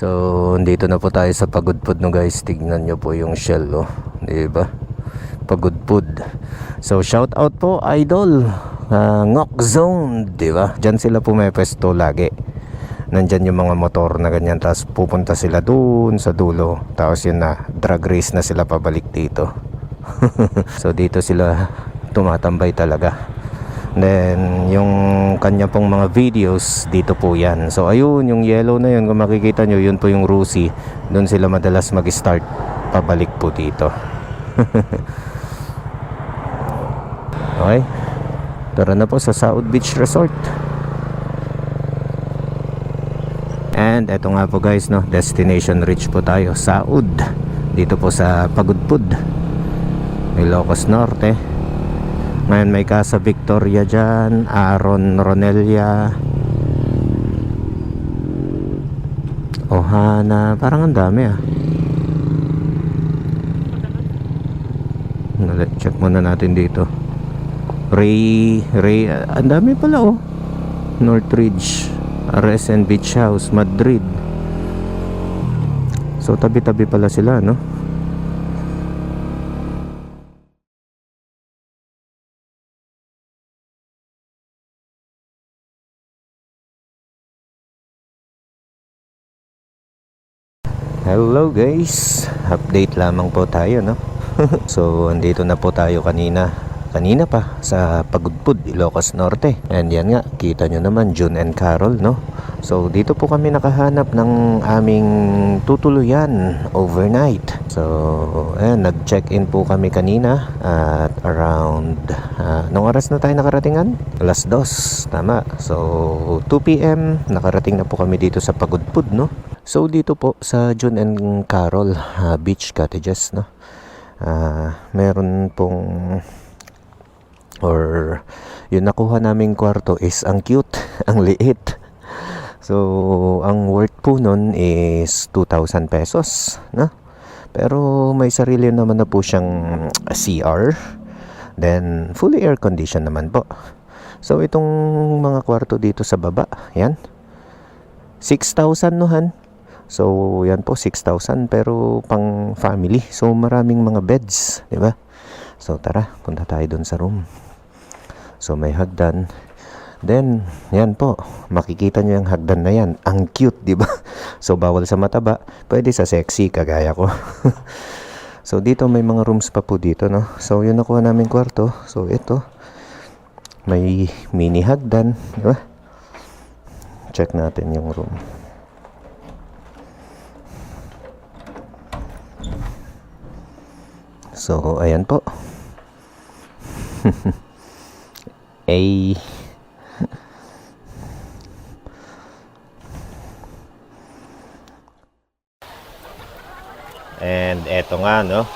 So, dito na po tayo sa Pagudpud no guys. Tignan nyo po yung shell, oh. Diba? Pagudpud. So, shout out po, idol. Ngok Zone, diba? Diyan sila pumepesto lagi. Nandyan yung mga motor na ganyan. Tapos pupunta sila dun sa dulo. Tapos yun na, drag race na sila pabalik dito. So, dito sila tumatambay talaga. Then yung kanya pong mga videos dito po yan. So ayun, yung yellow na yun, kung makikita nyo, yun po yung Rusi. Doon sila madalas mag-start pabalik po dito. Okay, tara na po sa Saud Beach Resort. And eto nga po guys, no, destination reach po tayo, Saud. Dito po sa Pagudpud, Ilocos Norte. Ngayon may Casa Victoria dyan, Aaron Ronelia, Ohana, parang ang dami ah. Check muna natin dito. Ray, ang dami pala oh. Northridge, RSN Beach House, Madrid. So tabi-tabi pala sila, no? Hello guys, update lamang po tayo, no? So andito na po tayo kanina pa sa Pagudpud, Ilocos Norte. And yan nga, kita nyo naman, June and Carol, no? So dito po kami nakahanap ng aming tutuluyan overnight. So ayan, nag-check-in po kami kanina at around nung oras na tayo nakaratingan? Alas 2, tama. So 2 PM nakarating na po kami dito sa Pagudpud, no? So dito po sa June and Carol Beach Cottages, no? Meron pong, or yung nakuha naming kwarto is ang cute, ang liit. So ang worth po nun is 2,000 pesos, no? Pero may sarili naman na po siyang CR. Then fully air condition naman po. So itong mga kwarto dito sa baba, yan, 6,000 nohan. So yan po, 6,000 pero pang family. So maraming mga beds, di ba? So tara, punta tayo dun sa room. So may hagdan. Then yan po, makikita nyo yung hagdan na yan. Ang cute, di ba? So bawal sa mataba, pwede sa sexy kagaya ko. So dito may mga rooms pa po dito, no? So yun nakuha namin kwarto. So ito, may mini hagdan, di ba? Check natin yung room. So ayan po. Ay. And eto nga, no,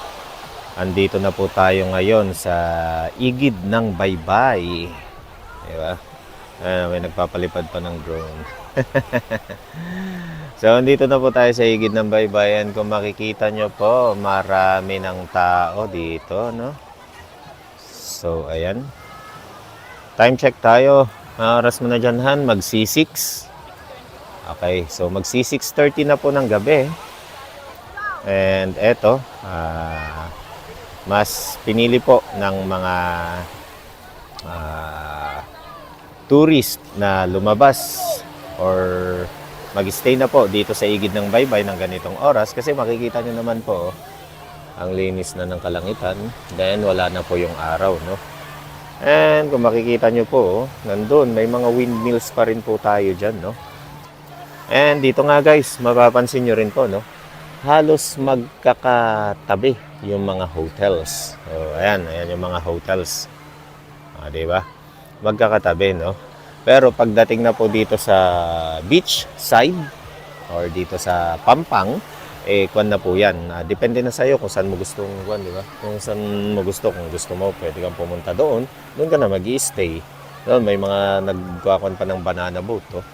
andito na po tayo ngayon sa igid ng Baybay, diba? May nagpapalipad pa ng drone. So andito na po tayo sa igid ng Baybay. And kung makikita nyo po, marami ng tao dito, no? So ayan, time check tayo. Oras mo na dyan, Han, magsi-6. Okay, so magsi-6:30 na po ng gabi. And eto, mas pinili po ng mga tourist na lumabas or mag-stay na po dito sa igid ng Baybay ng ganitong oras. Kasi makikita nyo naman po, ang linis na ng kalangitan. Then wala na po yung araw, no? And kung makikita nyo po, nandun, may mga windmills pa rin po tayo dyan, no? And dito nga guys, mapapansin nyo rin po, no? Halos magkakatabi yung mga hotels. So, ayan yung mga hotels. Diba? Magkakatabi, no? Pero pagdating na po dito sa beach side or dito sa Pampang, kwan na po yan. Depende na sa'yo kung saan mo gustong kwan, diba? Kung saan mo gusto, kung gusto mo, pwede kang pumunta doon. Doon ka na mag-i-stay. Doon may mga nagkakwan pa ng banana boat, oh.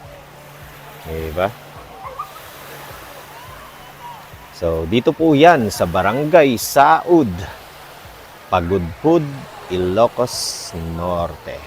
Diba? So, dito po yan sa Barangay Saud, Pagudpud, Ilocos Norte.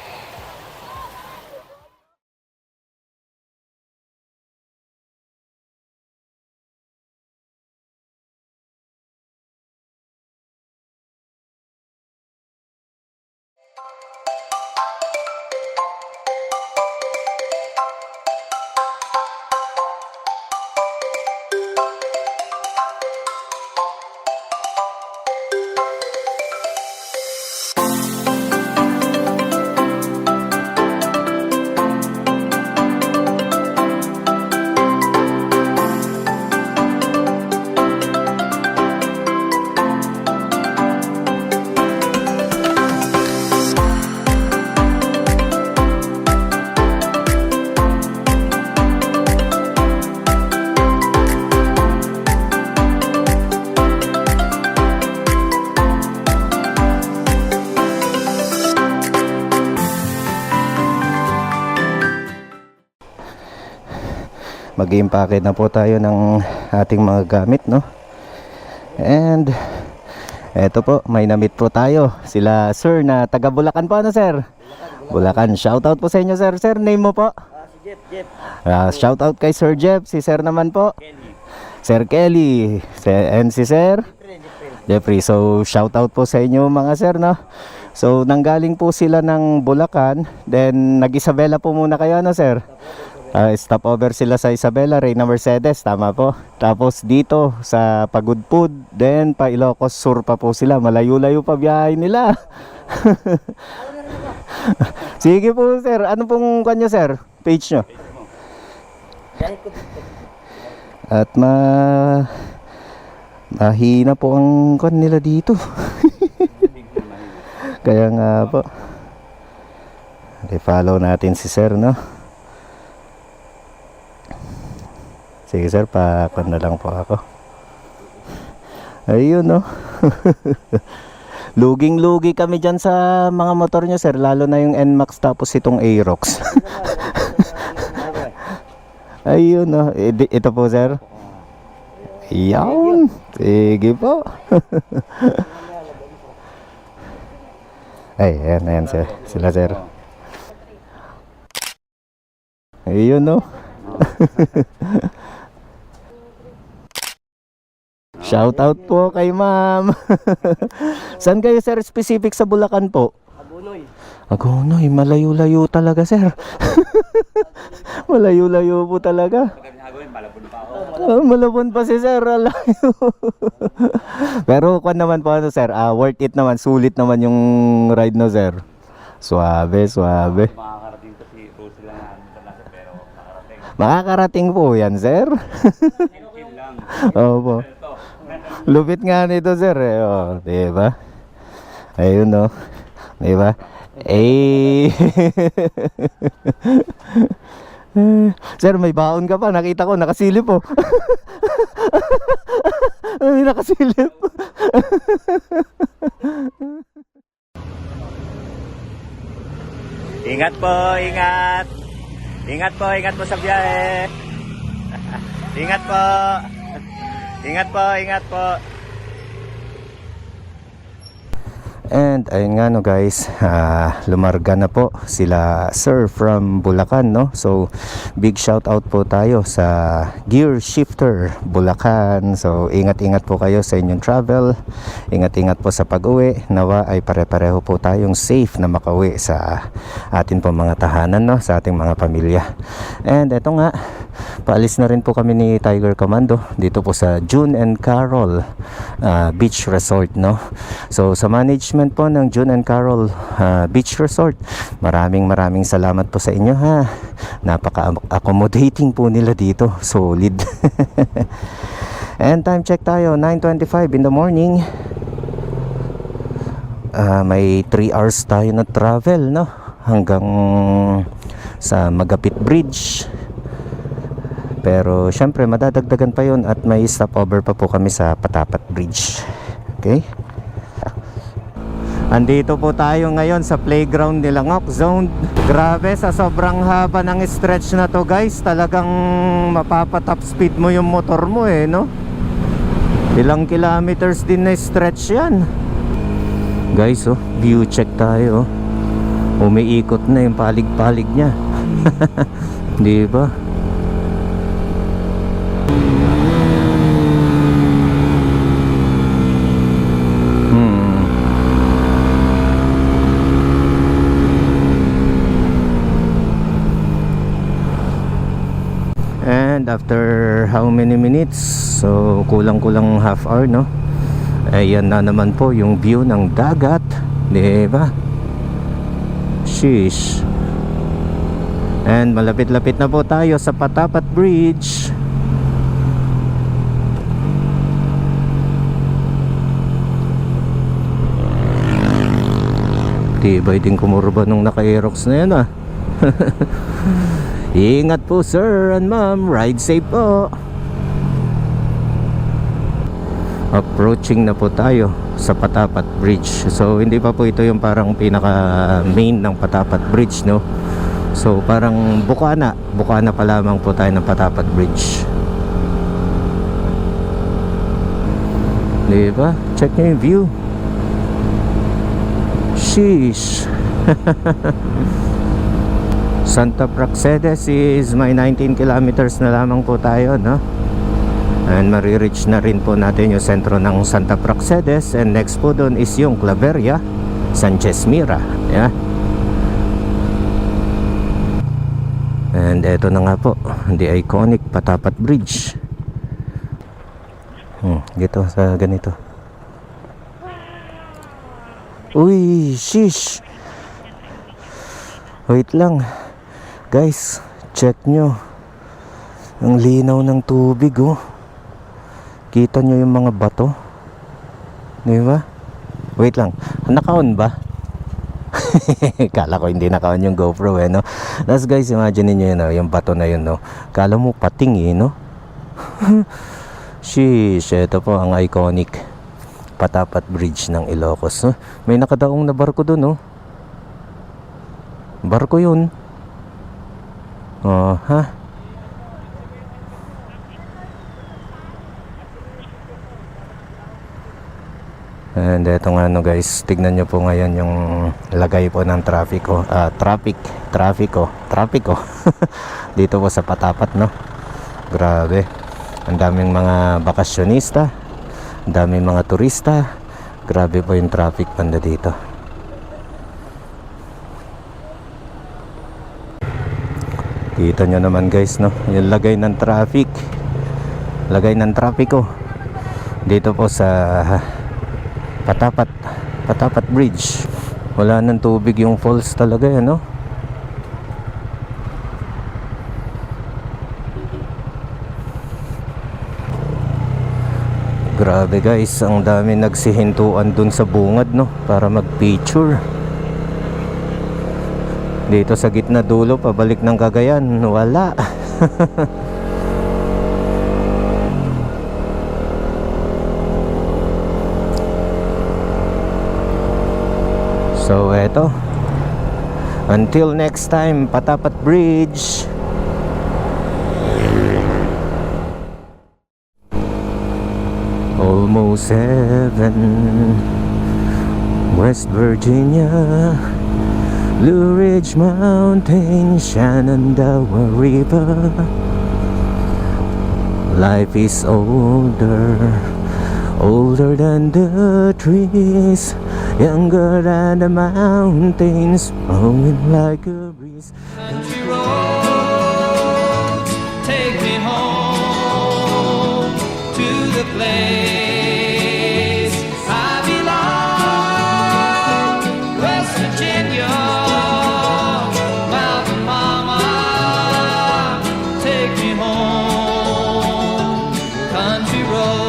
Mag-i-impake na po tayo ng ating mga gamit, no? And eto po, may na-meet po tayo. Sila sir na taga Bulacan po, ano sir? Bulacan. Shoutout po sa inyo sir. Sir, name mo po? Si Jeff. Shoutout kay Sir Jeff. Si sir naman po? Sir Kelly. And si sir? Jeffrey. So shoutout po sa inyo mga sir, no? So nanggaling po sila ng Bulacan. Then nag-Isabela po muna kayo, ano sir? Stopover sila sa Isabela, Reyna Mercedes, tama po. Tapos dito sa Pagudpud, then pa Ilocos Sur pa po sila. Malayo-layo pa biyahe nila. Sige po sir, ano pong kanyo sir? Page nyo? At mahina po ang kan nila dito. Kaya nga po. I-follow natin si sir, no? Sige sir, pakon na lang po ako. Ayun, no? Luging-lugi kami dyan sa mga motor nyo sir, lalo na yung NMAX tapos itong Aerox. Ayun, no? Ito po sir. Yan. Sige po. Ay, ayan sir. Sila sir. Ayun, no? Shout out po kay ma'am. Saan kayo sir specific sa Bulacan po? Agonoy. Agonoy, malayo-layo talaga sir. Malayo-layo po talaga. Malabon pa ako. Malabon pa si sir, layo. Pero kung naman po ano sir, worth it naman, sulit naman yung ride no sir. Suabe. Makakarating ko si Rose lang na pero makakarating. Makakarating po yan sir. Chill lang. Opo. Lupit nga nito sir eh. Oh, diba? Ayun no. Diba? Sir, may baon ka pa. Nakita ko, nakasilip po. May nakasilip. Ingat po, ingat. Ingat po sa biyahe. Ingat po. Ingat po. And ayun nga no guys, lumarga na po sila sir from Bulacan, no? So big shout out po tayo sa Gear Shifter Bulacan. So ingat po kayo sa inyong travel. Ingat po sa pag-uwi. Nawa ay pare-pareho po tayong safe na makauwi sa atin po mga tahanan, no? Sa ating mga pamilya. And eto nga, paalis na rin po kami ni Tiger Commando dito po sa June and Carol Beach Resort, no? So sa management po ng June and Carol Beach Resort, maraming salamat po sa inyo ha. Napaka-accommodating po nila dito. Solid. And time check tayo, 9:25 in the morning. May 3 hours tayo na travel, no? Hanggang sa Magapit Bridge. Pero syempre madadagdagan pa yon at may stopover pa po kami sa Patapat Bridge. Okay? Andito po tayo ngayon sa playground nila Ngok Zone. Grabe, sa sobrang haba ng stretch na to guys, talagang mapapatop speed mo yung motor mo eh, no? Ilang kilometers din na stretch yan. Guys, oh, view check tayo. Umiikot na yung palig-palig niya. Di ba? how many minutes? So kulang-kulang half hour, no? Ayan na naman po yung view ng dagat, di ba? Sheesh. And malapit-lapit na po tayo sa Patapat Bridge. Tibay din kumurba nung naka-aerox na yan, ah. Ingat po sir and ma'am, ride safe po. Approaching na po tayo sa Patapat Bridge. So hindi pa po ito yung parang pinaka main ng Patapat Bridge, no? So parang Bukana pa lamang po tayo ng Patapat Bridge. Diba? Check nyo yung view. Sheesh. Santa Praxedes is may 19 kilometers na lamang po tayo, no? And marireach na rin po natin yung sentro ng Santa Praxedes. And next po doon is yung Claveria, Sanchez Mira, yeah? And eto na nga po, the iconic Patapat Bridge. Dito sa ganito. Uy, shish. Wait lang. Guys, check nyo. Ang linaw ng tubig, oh. Kita nyo yung mga bato. Di ba? Wait lang. Naka-on ba? Kala ko hindi naka-on yung GoPro, eh, no? Tapos guys, imagine niyo yun, no? Yung bato na yun, no? Kala mo pating, eh, no? Sheesh, ito po ang iconic Patapat Bridge ng Ilocos, no? May nakadaong na barko dun, no? Barko yun. Oh, ha? And eto nga, no, guys, tignan nyo po ngayon yung lagay po ng traffico. Traffico dito po sa Patapat, no? Grabe, ang daming mga bakasyonista, ang daming mga turista. Grabe po yung traffic banda dito. Kita nyo naman, guys, no? Yung lagay ng traffic, lagay ng traffico dito po sa Patapat Bridge. Wala nang tubig yung falls talaga, yan, no? Grabe, guys, ang dami nagsihintuan dun sa bungad, no? Para mag-picture. Dito sa gitna dulo, pabalik ng Cagayan, wala. So eto, until next time, Patapat Bridge. Almost heaven, West Virginia, Blue Ridge Mountain, Shenandoah River. Life is older, older than the trees, younger than the mountains, blowing like a breeze. Country roads, take me home to the place I belong. West Virginia, Mountain Mama, take me home. Country road.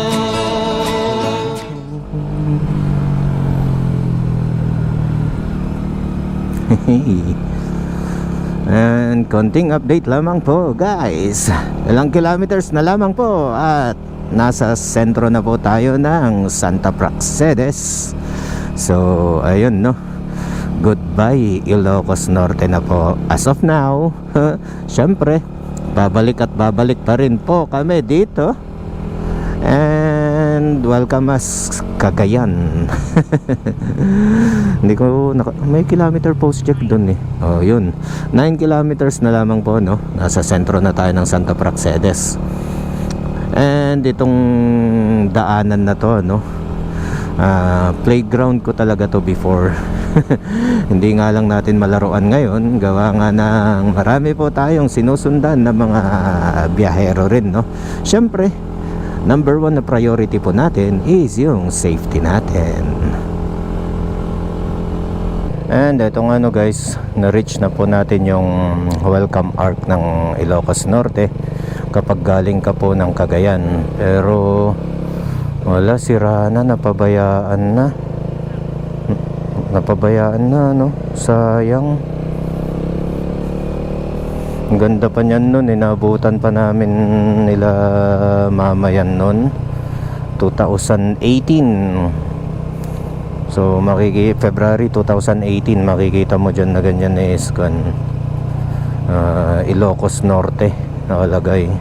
And konting update lamang po, guys. Ilang kilometers na lamang po at nasa sentro na po tayo ng Santa Praxedes. So ayun, no, goodbye Ilocos Norte na po as of now. Syempre babalik at babalik pa rin po kami dito. And welcome us Cagayan. Hindi ko may kilometer post check doon, eh. Oh, yun. 9 kilometers na lamang po, no. Nasa sentro na tayo ng Santa Praxedes. And itong daanan na to, no, playground ko talaga to before. Hindi nga lang natin malaruan ngayon, gawa nga ng marami po tayong sinusundan na mga biyahero rin, no? Siyempre, number one na priority po natin is yung safety natin. And ito nga no guys, na-reach na po natin yung welcome arc ng Ilocos Norte kapag galing ka po ng Cagayan. Pero wala, sira na, napabayaan na, no? Sayang. Ang ganda pa niyan nun, inabutan pa namin nila mamayan nun 2018. So February 2018 makikita mo dyan na ganyan is Ilocos Norte nakalagay.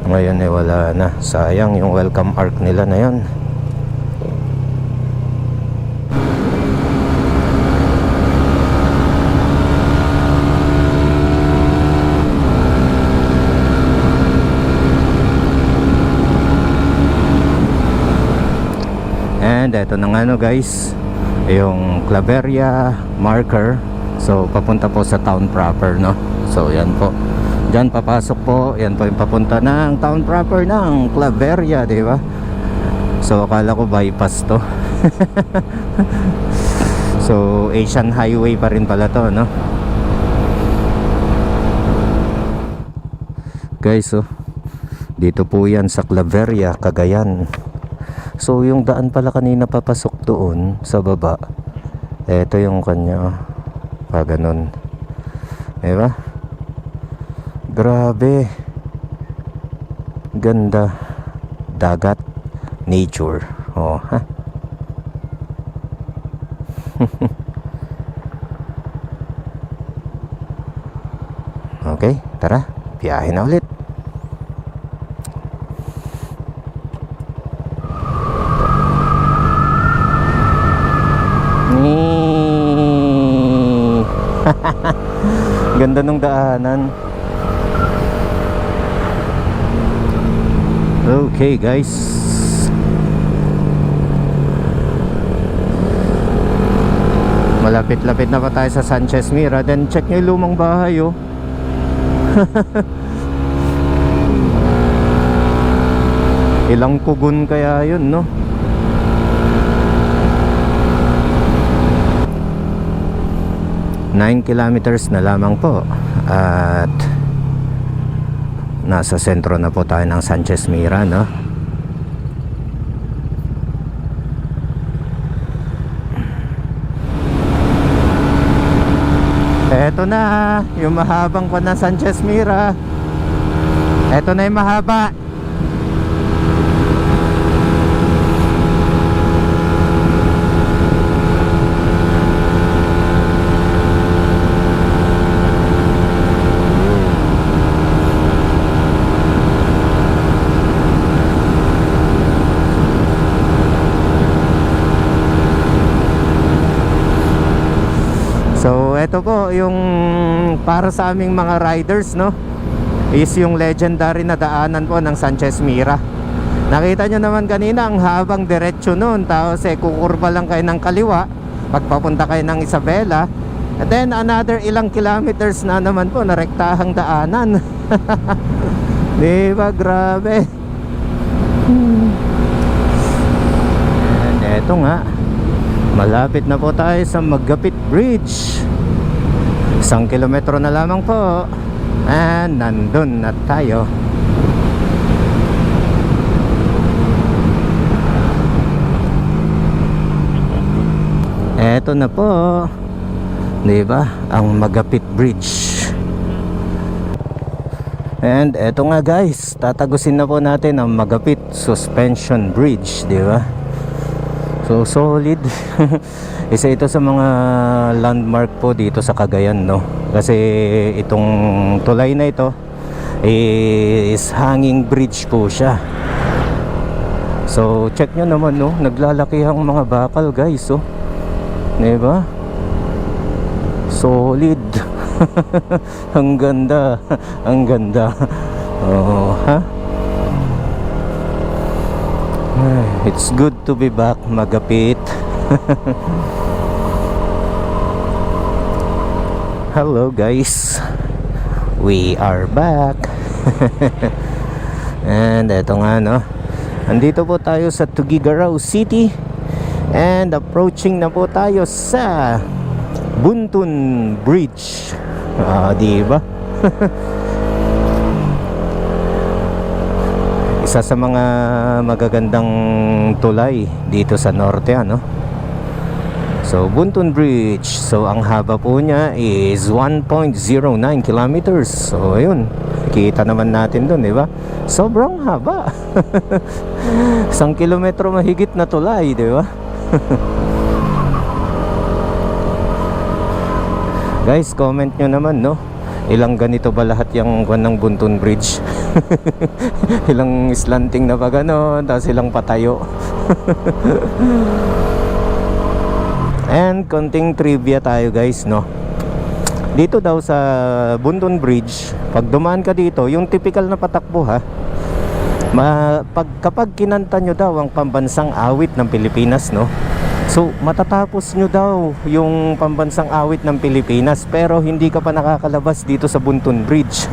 Ngayon wala na, sayang yung welcome arc nila na yun. And eto na nga no guys, yung Claveria marker. So papunta po sa town proper, no? So yan po, diyan papasok po, yan po yung papunta ng town proper ng Claveria, di ba? So akala ko bypass to. So Asian Highway pa rin pala to, no? Guys, oh, dito po yan sa Claveria, Cagayan. So yung daan pala kanina papasok doon sa baba, eto yung kanya, ganun, diba? Grabe, ganda, dagat, nature, oh ha. Okay, tara, biyahe na ulit. Ganda ng daanan. Okay guys, malapit-lapit na pa tayo sa Sanchez Mira. Then check nyo yung lumang bahay, oh. Ilang pugon kaya yun, no? Nine kilometers na lamang po at nasa sentro na po tayo ng Sanchez Mira, no? Eto na yung mahabang pa ng Sanchez Mira. Eto na yung mahaba. So ito po yung para sa aming mga riders, no, is yung legendary na daanan po ng Sanchez Mira. Nakita nyo naman kanina ang habang diretso nun, tapos kukurba lang kayo ng kaliwa pagpapunta kayo ng Isabela, and then another ilang kilometers na naman po na rektahang daanan. Diba, grabe. And eto nga, malapit na po tayo sa Magapit Bridge. 1 kilometro na lamang po, and nandun na tayo. Eto na po, diba, ang Magapit Bridge. And eto nga guys, tatagusin na po natin ang Magapit Suspension Bridge, diba? So solid. Isa ito sa mga landmark po dito sa Cagayan, no? Kasi itong tulay na ito is hanging bridge po siya. So check nyo naman, no? Naglalakihang mga bakal guys, oh. Diba? Solid. Ang ganda. Ang ganda. Oh, ha? It's good to be back, Magapit. Hello guys, we are back. And eto nga no, andito po tayo sa Tuguegarao City and approaching na po tayo sa Buntun Bridge. Diba? Isa sa mga magagandang tulay dito sa norte, ano? So, Buntun Bridge. So, ang haba po niya is 1.09 kilometers. So, ayun. Kita naman natin dun, di ba? Sobrang haba. 1 kilometro mahigit na tulay, di ba? Guys, comment nyo naman, no? Ilang ganito ba lahat yung ng Buntun Bridge? Ilang slanting na ba gano'n? Tapos ilang patayo. And konting trivia tayo guys, no? Dito daw sa Buntun Bridge, pag dumaan ka dito, yung typical na patakbo ha, kapag kinanta nyo daw ang pambansang awit ng Pilipinas, no? So matatapos nyo daw yung pambansang awit ng Pilipinas, pero hindi ka pa nakakalabas dito sa Buntun Bridge.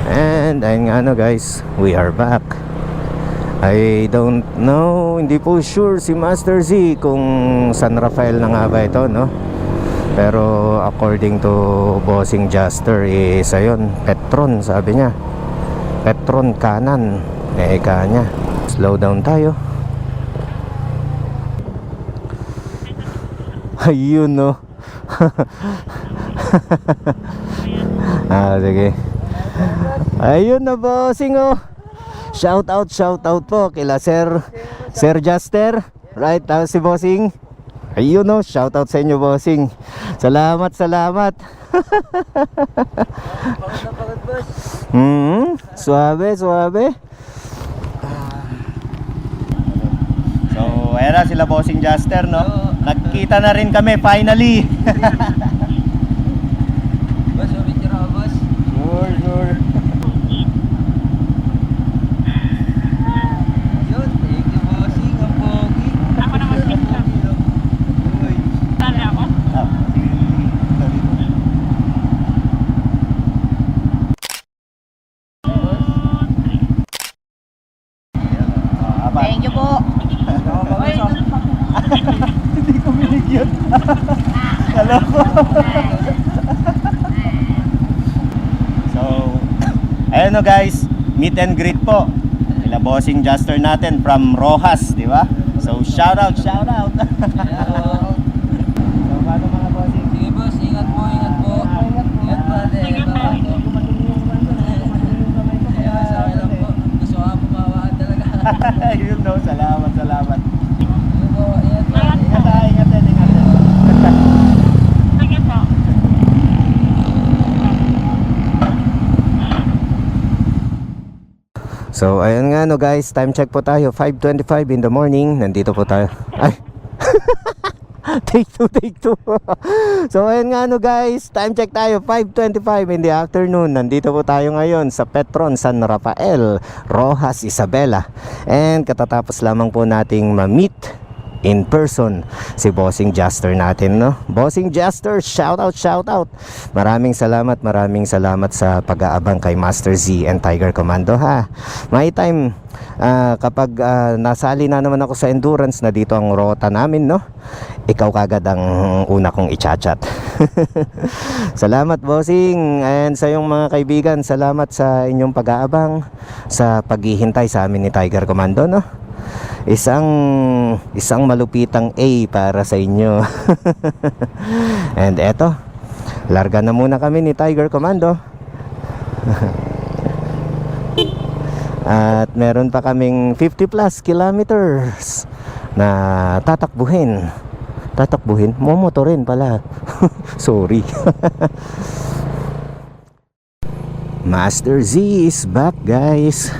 And ayun nga no guys, we are back. I don't know, hindi po sure si Master Z kung San Rafael na nga ba ito, no? Pero according to Bossing Juster is ayun, Petron sabi niya. Petron kanan, eka niya. Slow down tayo. Ayun no. Sige. Ayun na Bossing oh. Shout out po kila Sir Juster. Right, si Bossing. Ayun no, shout out sa inyo Bossing. Salamat. Suabe. So, ayan na sila Bossing Juster, no? Nagkita na rin kami finally. Boss, picture ako, boss. Sure. Yun, thank you, bossing. Ang pogi. Ako naman picture. Uy. Tali ako? Thank you po. Hindi ko binigyan. Hello po. So, ayun no guys, meet and greet po. Sila Bossing Juster natin from Rojas, di ba? So, shout out. So, paano mga bossing? Sige, boss. Ingat po. Ingat po, ate. Ayun, sa akin lang po. Gusto ko nga pumawaan talaga. Yun no, salamat. Sige po, ingat po. Ingat din. Sige po. So ayun nga no guys, time check po tayo, 5:25 in the morning. Nandito po tayo. Ay. Take two. So ayun nga no guys, time check tayo, 5:25 in the afternoon. Nandito po tayo ngayon sa Petron San Rafael, Rojas, Isabela. And katatapos lamang po nating ma-meet in person si Bossing Juster natin, no? Bossing Juster, shout out. Maraming salamat sa pag-aabang kay Master Z and Tiger Commando ha. May time kapag nasali na naman ako sa endurance na dito ang rota namin, no? Ikaw kagad ang una kong i-chat. Salamat Bossing, and sa iyong mga kaibigan, salamat sa inyong pag-aabang, sa paghihintay sa amin ni Tiger Commando, no? Isang malupitang A para sa inyo. And eto, larga na muna kami ni Tiger Commando. At meron pa kaming 50 plus kilometers na tatakbuhin. Momotorin pala. Sorry. Master Z is back guys.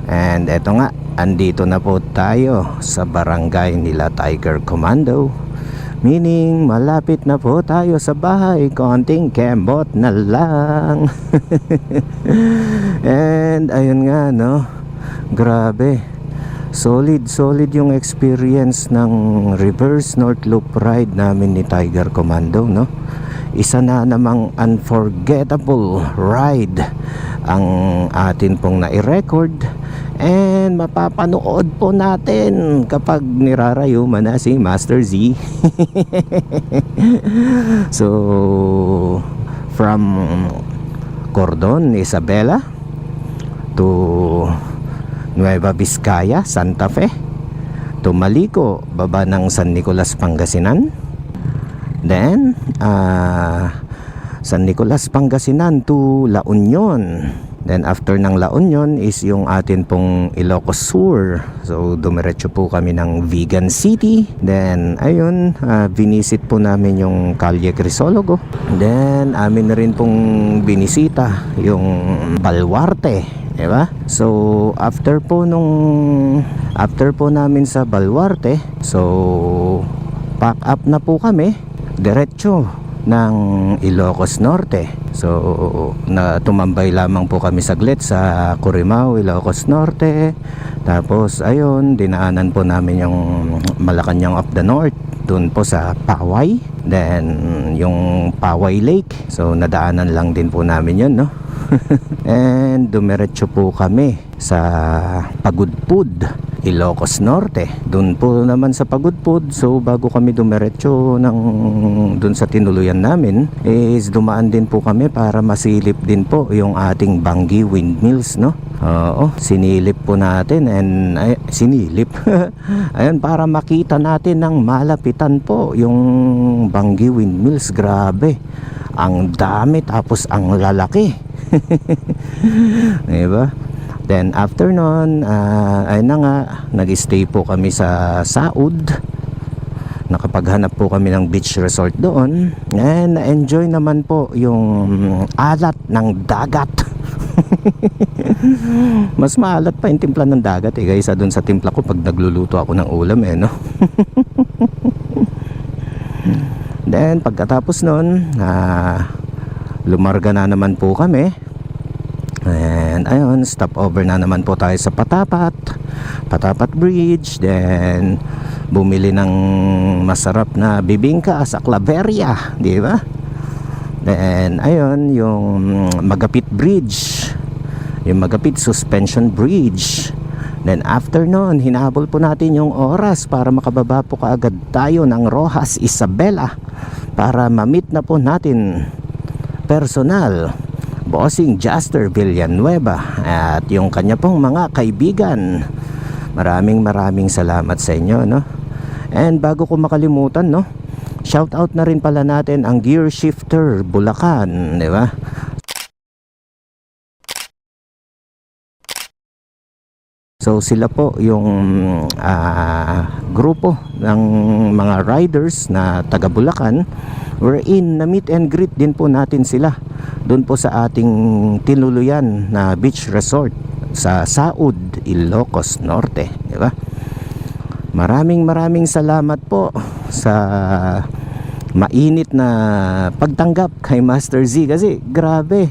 And eto nga, andito na po tayo sa barangay nila Tiger Commando. Meaning malapit na po tayo sa bahay, konting kembot na lang. And ayun nga no, grabe, Solid yung experience ng reverse North Loop ride namin ni Tiger Commando, no? Isa na namang unforgettable ride ang atin pong nai-record, and mapapanood po natin kapag nirarayuman na si Master Z. So from Cordon, Isabela to Nueva Vizcaya, Santa Fe, to Malico, baba ng San Nicolas, Pangasinan. Then San Nicolas, Pangasinan to La Union. Then after ng La Union is yung atin pong Ilocos Sur. So dumiretso po kami ng Vigan City. Then ayun, binisit po namin yung Calle Crisologo. Then amin na rin pong binisita yung Baluarte, diba? So after po namin sa Baluarte, so pack up na po kami diretso ng Ilocos Norte. So tumambay lamang po kami saglit sa Corimao, Ilocos Norte. Tapos ayun, dinaanan po namin yung Malacanang of the North, doon po sa Paway. Then yung Paway Lake, so nadaanan lang din po namin yun, no? And dumiretso po kami sa Pagudpud, Ilocos Norte. Doon po naman sa Pagudpud, so bago kami dumiretso doon sa tinuluyan namin, is dumaan din po kami para masilip din po yung ating Bangi Windmills, no? Oo, sinilip po natin, and sinilip ayun, para makita natin ng malapitan po yung Bangi Windmills. Grabe, ang dami, tapos ang lalaki. Diba? Then after nun, ayun na nga, nag-stay po kami sa Saud. Nakapaghanap po kami ng beach resort doon, and na-enjoy naman po yung alat ng dagat. Mas maalat pa yung timpla ng dagat kaysa dun sa timpla ko pag nagluluto ako ng ulam, no? Then pagkatapos nun, lumarga na naman po kami. And ayun, stopover na naman po tayo sa Patapat Bridge. Then bumili ng masarap na bibingka sa Claveria, di ba? Then ayun, yung Magapit Bridge, yung Magapit Suspension Bridge. Then after nun, hinabol po natin yung oras para makababa po kaagad tayo ng Rojas, Isabela, para ma-meet na po natin personal Bossing Jaster Villanueva at yung kanya pong mga kaibigan. Maraming salamat sa inyo, no? And bago ko makalimutan, no, shout out na rin pala natin ang Gear Shifter Bulacan, di ba? So sila po yung grupo ng mga riders na taga Bulacan, wherein na meet and greet din po natin sila doon po sa ating tinuluyan na beach resort sa Saud, Ilocos Norte, di ba? Maraming salamat po sa mainit na pagtanggap kay Master Z, kasi grabe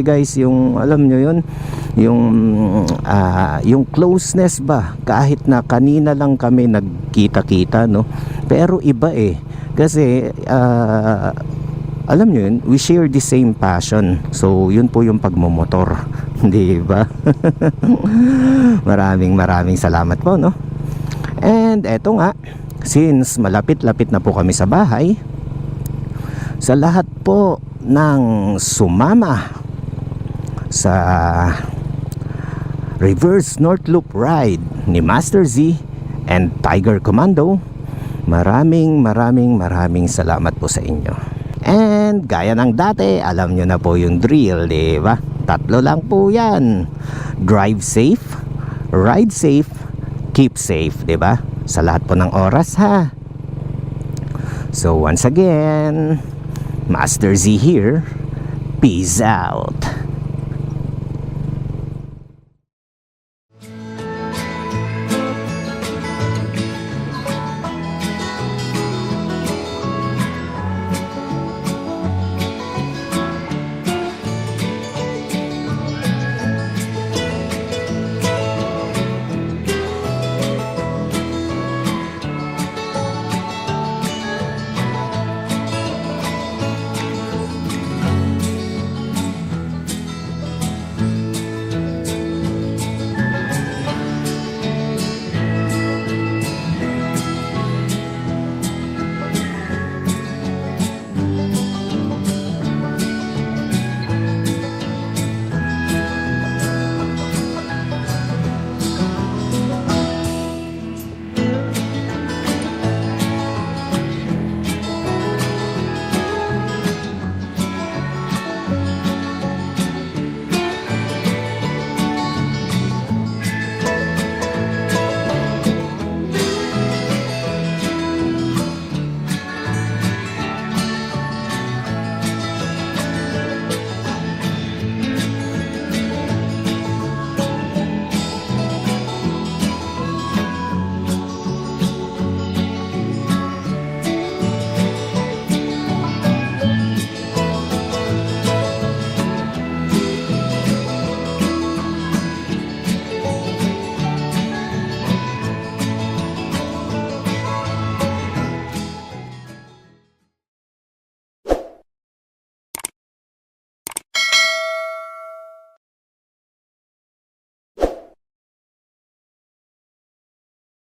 guys, yung alam nyo yun, yung closeness ba, kahit na kanina lang kami nagkita-kita, no, pero iba kasi alam nyo yun, we share the same passion. So yun po yung pagmomotor, di ba? maraming salamat po, no? And eto nga, since malapit-lapit na po kami sa bahay, sa lahat po ng sumama sa Reverse North Loop ride ni Master Z and Tiger Commando, maraming salamat po sa inyo. And gaya ng dati, alam nyo na po yung drill, di ba? 3 lang po yan: drive safe, ride safe, keep safe, di ba? Sa lahat po ng oras, ha? So once again, Master Z here. Peace out.